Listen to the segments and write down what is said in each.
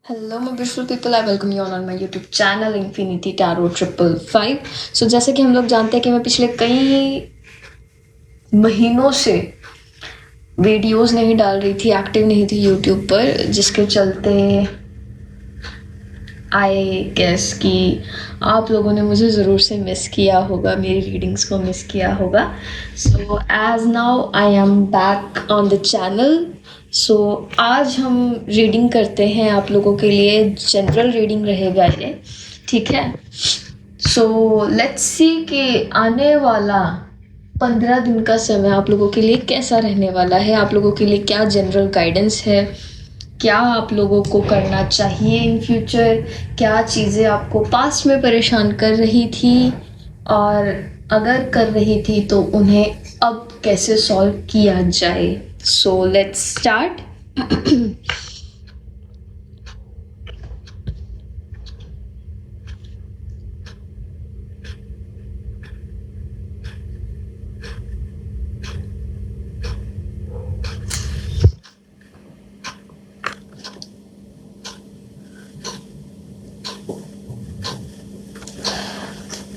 Hello my beautiful people, I welcome you on my YouTube channel infinity tarot 555। सो जैसे कि हम लोग जानते हैं कि मैं पिछले कई महीनों से वीडियोस नहीं डाल रही थी, एक्टिव नहीं थी यूट्यूब पर, जिसके चलते आई गेस कि आप लोगों ने मुझे ज़रूर से मिस किया होगा, मेरी रीडिंग्स को मिस किया होगा। So as now I am back on the channel. So आज हम रीडिंग करते हैं आप लोगों के लिए, जनरल रीडिंग रहेगा ये, ठीक है। सो लेट्स सी कि आने वाला 15 दिन का समय आप लोगों के लिए कैसा रहने वाला है, आप लोगों के लिए क्या जनरल गाइडेंस है, क्या आप लोगों को करना चाहिए इन फ्यूचर, क्या चीज़ें आपको पास्ट में परेशान कर रही थी और अगर कर रही थी तो उन्हें अब कैसे सॉल्व किया जाए। So let's start.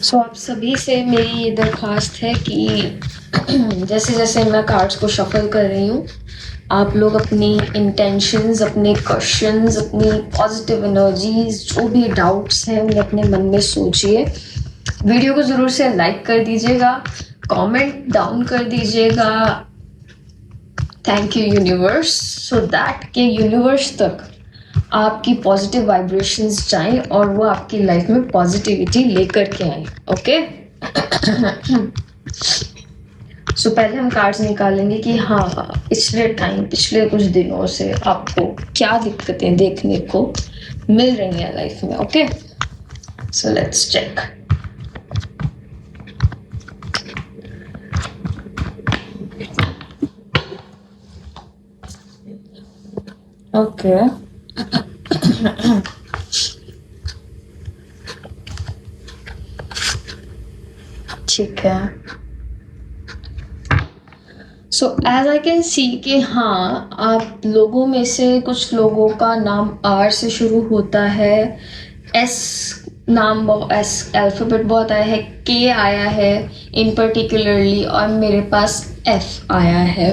सो आप सभी से मेरी ये दरख्वास्त है कि जैसे जैसे मैं कार्ड्स को शफल कर रही हूँ, आप लोग अपनी इंटेंशंस, अपने क्वेश्चंस, अपनी पॉजिटिव एनर्जीज, जो भी डाउट्स हैं उन्हें अपने मन में सोचिए। वीडियो को ज़रूर से लाइक कर दीजिएगा, कमेंट डाउन कर दीजिएगा, thank you universe, so that के यूनिवर्स तक आपकी पॉजिटिव वाइब्रेशंस जाएं और वो आपकी लाइफ में पॉजिटिविटी लेकर के आए। ओके। सो पहले हम कार्ड्स निकालेंगे कि हाँ पिछले कुछ दिनों से आपको क्या दिक्कतें देखने को मिल रही हैं लाइफ में। Okay, so let's check. Okay, ठीक है। So as I can see कि हाँ, आप लोगों में से कुछ लोगों का नाम आर से शुरू होता है, एस नाम, एस अल्फ़ाबेट बहुत आया है, के आया है इन पर्टिकुलरली, और मेरे पास एफ आया है,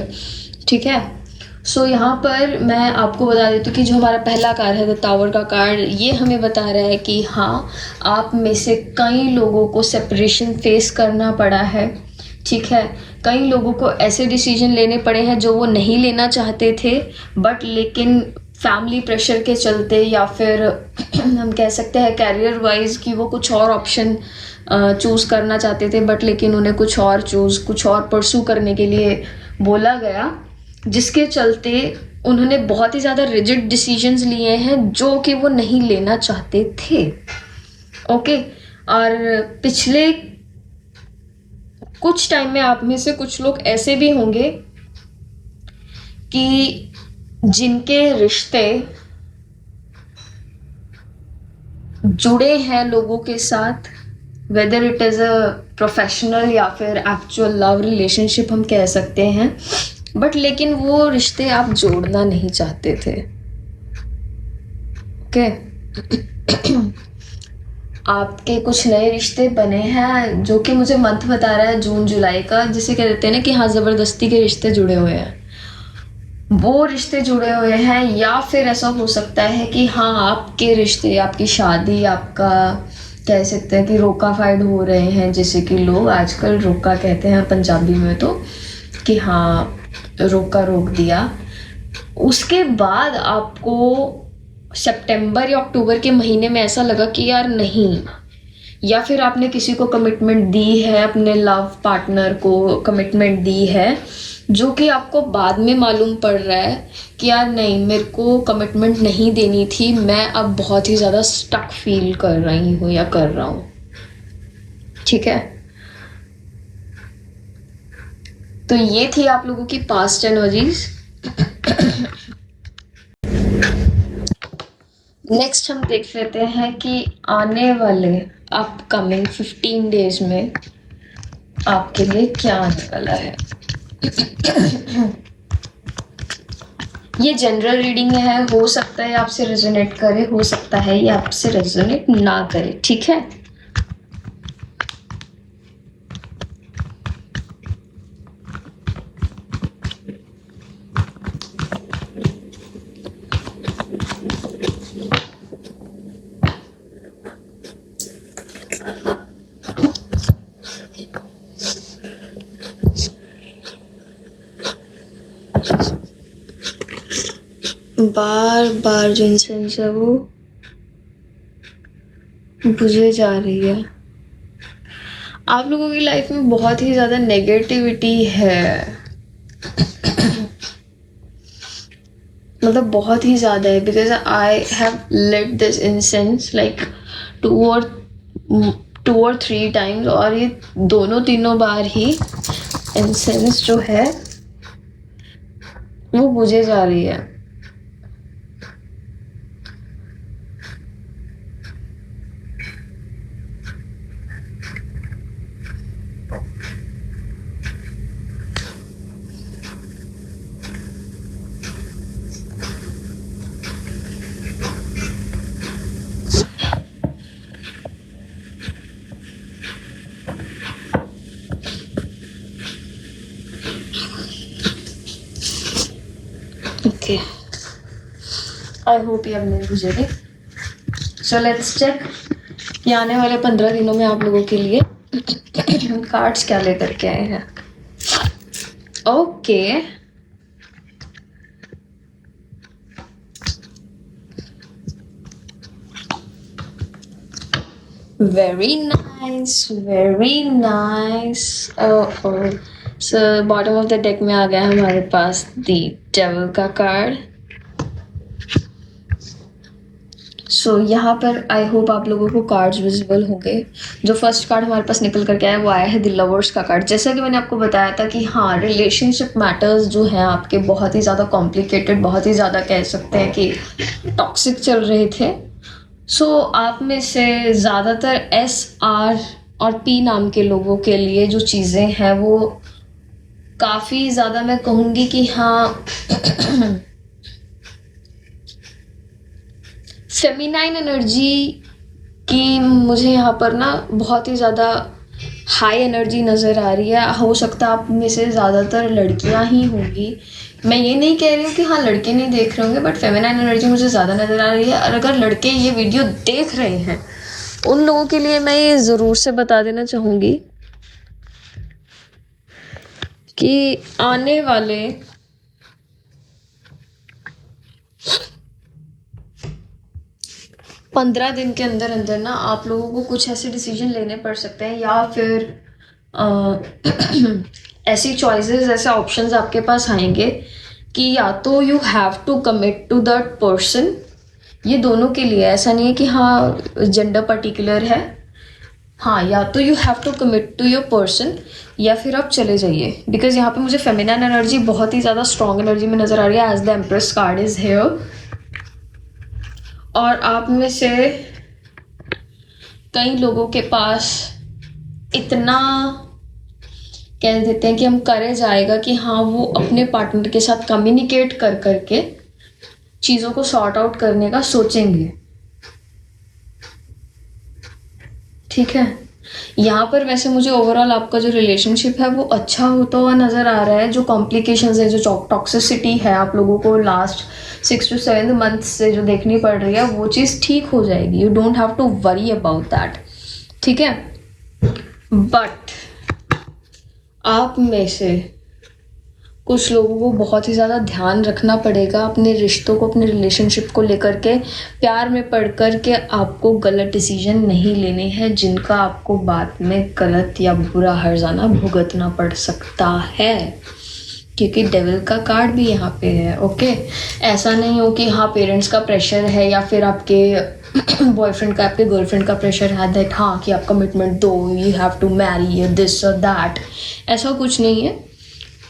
ठीक है। सो यहाँ पर मैं आपको बता देती हूँ कि जो हमारा पहला कार्ड है द टावर का कार्ड, ये हमें बता रहा है कि हाँ, आप में से कई लोगों को सेपरेशन फेस करना पड़ा है, ठीक है। कई लोगों को ऐसे डिसीजन लेने पड़े हैं जो वो नहीं लेना चाहते थे, बट लेकिन फैमिली प्रेशर के चलते, या फिर हम कह सकते हैं कैरियर वाइज कि वो कुछ और ऑप्शन चूज़ करना चाहते थे, बट लेकिन उन्हें कुछ और परसू करने के लिए बोला गया, जिसके चलते उन्होंने बहुत ही ज़्यादा रिजिड डिसीजंस लिए हैं जो कि वो नहीं लेना चाहते थे। ओके, और पिछले कुछ टाइम में आप में से कुछ लोग ऐसे भी होंगे कि जिनके रिश्ते जुड़े हैं लोगों के साथ, whether it is a professional या फिर एक्चुअल लव रिलेशनशिप हम कह सकते हैं, बट लेकिन वो रिश्ते आप जोड़ना नहीं चाहते थे। ओके, आपके कुछ नए रिश्ते बने हैं जो कि मुझे मंथ बता रहा है जून जुलाई का, जिसे कह देते हैं ना कि हाँ, ज़बरदस्ती के रिश्ते जुड़े हुए हैं, वो रिश्ते जुड़े हुए हैं। या फिर ऐसा हो सकता है कि हाँ, आपके रिश्ते, आपकी शादी, आपका कह सकते हैं कि रोका फाइड हो रहे हैं, जैसे कि लोग आजकल रोका कहते हैं पंजाबी में, तो कि हाँ रोका रोक दिया। उसके बाद आपको सितंबर या अक्टूबर के महीने में ऐसा लगा कि यार नहीं, या फिर आपने किसी को कमिटमेंट दी है, अपने लव पार्टनर को कमिटमेंट दी है, जो कि आपको बाद में मालूम पड़ रहा है कि यार नहीं, मेरे को कमिटमेंट नहीं देनी थी, मैं अब बहुत ही ज़्यादा स्टक फील कर रही हूँ या कर रहा हूँ, ठीक है। तो ये थी आप लोगों की पास्ट एनर्जीज। नेक्स्ट हम देख लेते हैं कि आने वाले अपकमिंग 15 डेज में आपके लिए क्या आने वाला है। ये जनरल रीडिंग है, हो सकता है आपसे रेजोनेट करे, हो सकता है ये आपसे रेजोनेट ना करे, ठीक है। बार बार जो इंसेंस है वो बुझे जा रही है। आप लोगों की लाइफ में बहुत ही ज़्यादा नेगेटिविटी है, मतलब बहुत ही ज़्यादा है, because I have lit this incense like 2 or 3 times, और ये दोनों तीनों बार ही इंसेंस जो है वो बुझे जा रही है। ओके, आई होप ये अब नहीं बुझेगी। सो लेट्स चेक कि आने वाले 15 दिनों में आप लोगों के लिए कार्ड्स क्या लेकर के आए हैं। Okay, very nice, very nice. So bottom of the deck में आ गया हमारे पास द डेविल का कार्ड। सो यहाँ पर आई होप आप लोगों को कार्ड्स विजिबल होंगे। जो फर्स्ट कार्ड हमारे पास निकल करके आया वो आया है द लवर्स का कार्ड। जैसा कि मैंने आपको बताया था कि हाँ, रिलेशनशिप मैटर्स जो हैं आपके बहुत ही ज़्यादा कॉम्प्लिकेटेड, बहुत ही ज़्यादा कह सकते हैं कि टॉक्सिक चल रहे थे। सो आप में से ज़्यादातर SR और P नाम के लोगों के लिए जो चीज़ें हैं वो काफ़ी ज़्यादा, मैं कहूँगी कि हाँ फेमिनाइन एनर्जी की मुझे यहाँ पर ना बहुत ही ज़्यादा हाई एनर्जी नज़र आ रही है। हो सकता है आप में से ज़्यादातर लड़कियाँ ही होंगी, मैं ये नहीं कह रही हूँ कि हाँ लड़के नहीं देख रहे होंगे, बट फेमिनाइन एनर्जी मुझे ज़्यादा नज़र आ रही है। और अगर लड़के ये वीडियो देख रहे हैं उन लोगों के लिए मैं ये ज़रूर से बता देना चाहूँगी कि आने वाले 15 दिन के अंदर अंदर ना आप लोगों को कुछ ऐसे डिसीजन लेने पड़ सकते हैं, या फिर ऐसी चॉइसेस, ऐसे ऑप्शंस आपके पास आएंगे कि या तो you have to commit to that person. ये दोनों के लिए, ऐसा नहीं है कि हाँ जेंडर पर्टिकुलर है। हाँ, या तो you have to commit to your person या फिर आप चले जाइए। बिकॉज यहाँ पे मुझे फेमिनाइन एनर्जी बहुत ही ज़्यादा स्ट्रॉन्ग एनर्जी में नज़र आ रही है, as the empress card is here. और आप में से कई लोगों के पास इतना कह देते हैं कि हम करेज आएगा कि हाँ वो अपने पार्टनर के साथ कम्युनिकेट कर करके चीज़ों को सॉर्ट आउट करने का सोचेंगे, ठीक है। यहाँ पर वैसे मुझे ओवरऑल आपका जो रिलेशनशिप है वो अच्छा होता हुआ नज़र आ रहा है। जो कॉम्प्लिकेशंस है, जो टॉक्सिसिटी है आप लोगों को लास्ट 6 to 7 मंथ से जो देखनी पड़ रही है वो चीज़ ठीक हो जाएगी। You don't have to worry about that, ठीक है। बट आप में से कुछ लोगों को बहुत ही ज़्यादा ध्यान रखना पड़ेगा अपने रिश्तों को, अपने रिलेशनशिप को लेकर के। प्यार में पढ़ कर के आपको गलत डिसीजन नहीं लेने हैं जिनका आपको बाद में गलत या बुरा हर्जाना भुगतना पड़ सकता है, क्योंकि डेविल का कार्ड भी यहाँ पे है। ओके, ऐसा नहीं हो कि हाँ पेरेंट्स का प्रेशर है या फिर आपके बॉयफ्रेंड का, आपके गर्लफ्रेंड का प्रेशर है दैट हाँ कि आप कमिटमेंट दो, you have to marry this और दैट। ऐसा कुछ नहीं है।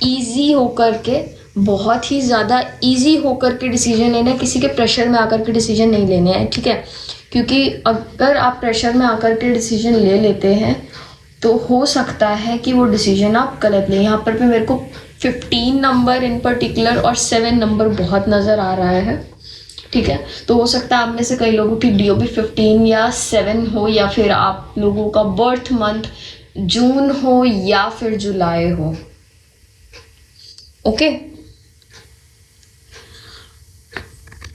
ईजी होकर के, बहुत ही ज़्यादा ईजी होकर के डिसीजन लेना है, किसी के प्रेशर में आकर के डिसीजन नहीं लेने हैं, ठीक है। क्योंकि अगर आप प्रेशर में आकर के डिसीजन ले लेते हैं तो हो सकता है कि वो डिसीजन आप गलत लें। यहाँ पर भी मेरे को 15 नंबर इन पर्टिकुलर और 7 नंबर बहुत नज़र आ रहा है, ठीक है। तो हो सकता है आप में से कई लोगों की DOB 15 या 7 हो, या फिर आप लोगों का बर्थ मंथ जून हो या फिर जुलाई हो। ओके,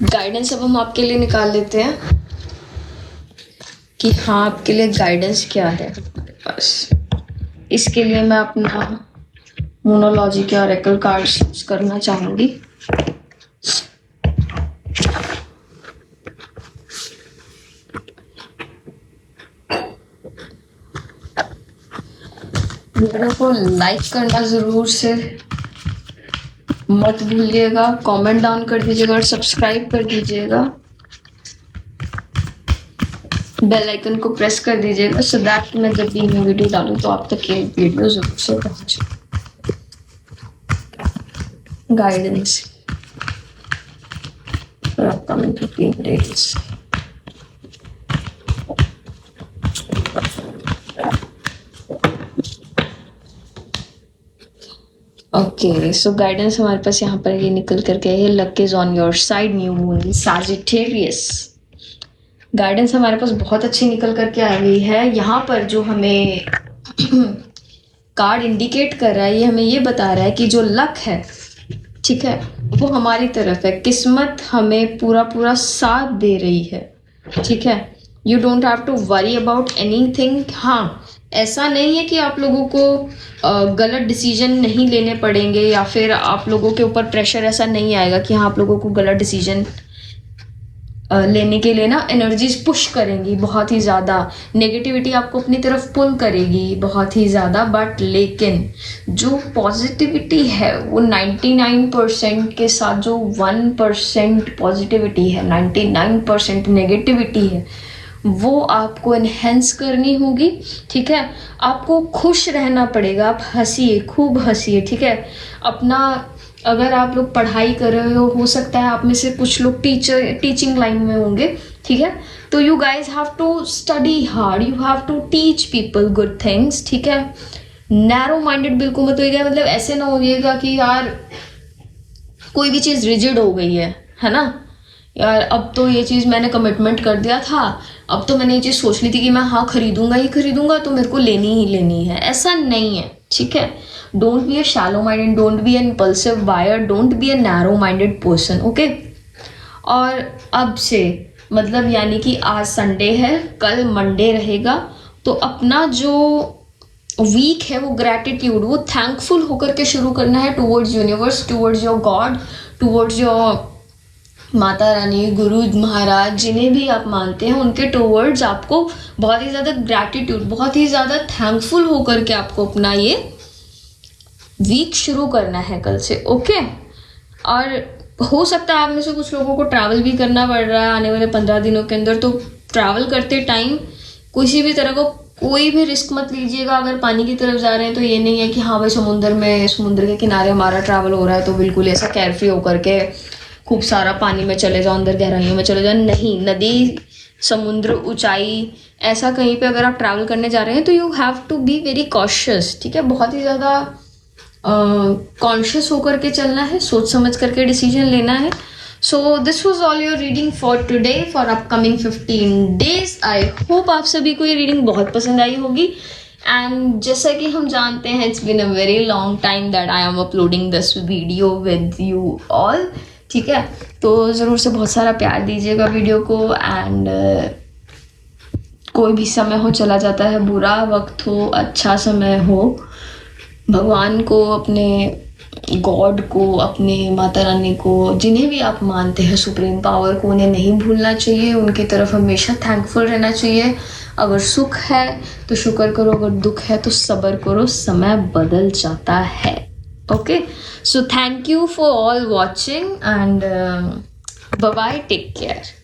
गाइडेंस अब हम आपके लिए निकाल लेते हैं कि हाँ आपके लिए गाइडेंस क्या है हमारे पास। इसके लिए मैं अपना मोनोलॉजी के ऑरेकल कार्ड्स यूज करना चाहूंगी। वीडियो को लाइक करना जरूर से मत भूलिएगा, कमेंट डाउन कर दीजिएगा और सब्सक्राइब कर दीजिएगा। बेल आइकन को प्रेस कर दीजिएगा सो दैट मैं जब भी मैं वीडियो डालूं तो आप तक ये वीडियो जरूर से पहुंचे। Guidance for upcoming 15 days। Okay, so guidance हमारे पास यहाँ पर ये निकल करके है, luck is on your side, new moon Sagittarius. Guidance हमारे पास बहुत अच्छी निकल करके आ गई है। यहाँ पर जो हमें कार्ड इंडिकेट कर रहा है, ये हमें ये बता रहा है कि जो लक है, ठीक है, वो हमारी तरफ है। किस्मत हमें पूरा पूरा साथ दे रही है, ठीक है। You don't have to worry about anything. हाँ, ऐसा नहीं है कि आप लोगों को गलत डिसीजन नहीं लेने पड़ेंगे या फिर आप लोगों के ऊपर प्रेशर ऐसा नहीं आएगा कि हाँ आप लोगों को गलत डिसीजन लेने के लिए ना एनर्जीज पुश करेंगी, बहुत ही ज़्यादा नेगेटिविटी आपको अपनी तरफ पुल करेगी बहुत ही ज़्यादा। बट लेकिन जो पॉजिटिविटी है वो 99% के साथ जो 1% पॉजिटिविटी है, 99% नेगेटिविटी है, वो आपको एनहेंस करनी होगी, ठीक है। आपको खुश रहना पड़ेगा, आप हंसिए, खूब हंसिए, ठीक है। अपना अगर आप लोग पढ़ाई कर रहे हो सकता है आप में से कुछ लोग टीचिंग लाइन में होंगे, ठीक है। तो you guys have to study hard, you have to teach people good things, ठीक है। नैरो माइंडेड बिल्कुल मत होइएगा, मतलब ऐसे ना होइएगा कि यार कोई भी चीज़ रिजिड हो गई है ना, यार अब तो ये चीज़ मैंने कमिटमेंट कर दिया था, अब तो मैंने ये चीज़ सोच ली थी कि मैं हाँ खरीदूंगा ही खरीदूंगा तो मेरे को लेनी ही लेनी है, ऐसा नहीं है, ठीक है। Don't be a shallow minded, don't be a impulsive buyer, don't be a narrow minded person, okay. और अब से मतलब यानी कि आज संडे है, कल मंडे रहेगा, तो अपना जो वीक है वो ग्रैटिट्यूड, वो थैंकफुल होकर के शुरू करना है towards universe, towards your God, towards your Mata Rani, Guru Maharaj, जिन्हें भी आप मानते हैं उनके टूवर्ड्स आपको बहुत ही ज़्यादा ग्रैटिट्यूड, बहुत ही ज़्यादा थैंकफुल होकर के आपको अपना ये वीक शुरू करना है कल से, ओके। और हो सकता है आप में से कुछ लोगों को ट्रैवल भी करना पड़ रहा है आने वाले 15 दिनों के अंदर, तो ट्रैवल करते टाइम किसी भी तरह को कोई भी रिस्क मत लीजिएगा। अगर पानी की तरफ जा रहे हैं तो ये नहीं है कि हाँ भाई समुद्र के किनारे हमारा ट्रैवल हो रहा है तो बिल्कुल ऐसा केयरफ्री होकर के खूब सारा पानी में चले जाओ, अंदर गहराइयों में चले जाओ, नहीं। नदी, समुद्र, ऊंचाई, ऐसा कहीं पे अगर आप ट्रैवल करने जा रहे हैं तो you have to be very cautious, ठीक है। बहुत ही ज़्यादा कॉन्शियस होकर के चलना है, सोच समझ करके डिसीजन लेना है। So this was all your reading for today for upcoming 15 days। I hope आप सभी को ये रीडिंग बहुत पसंद आई होगी। एंड जैसा कि हम जानते हैं, it's been a very long time that I am uploading this video with you all, ठीक है। तो ज़रूर से बहुत सारा प्यार दीजिएगा वीडियो को। एंड कोई भी समय हो चला जाता है, बुरा वक्त हो, अच्छा समय हो, भगवान को, अपने गॉड को, अपने माता रानी को, जिन्हें भी आप मानते हैं, सुप्रीम पावर को, उन्हें नहीं भूलना चाहिए, उनकी तरफ हमेशा थैंकफुल रहना चाहिए। अगर सुख है तो शुक्र करो, अगर दुख है तो सब्र करो, समय बदल जाता है, okay. So thank you for all watching and bye bye, take care.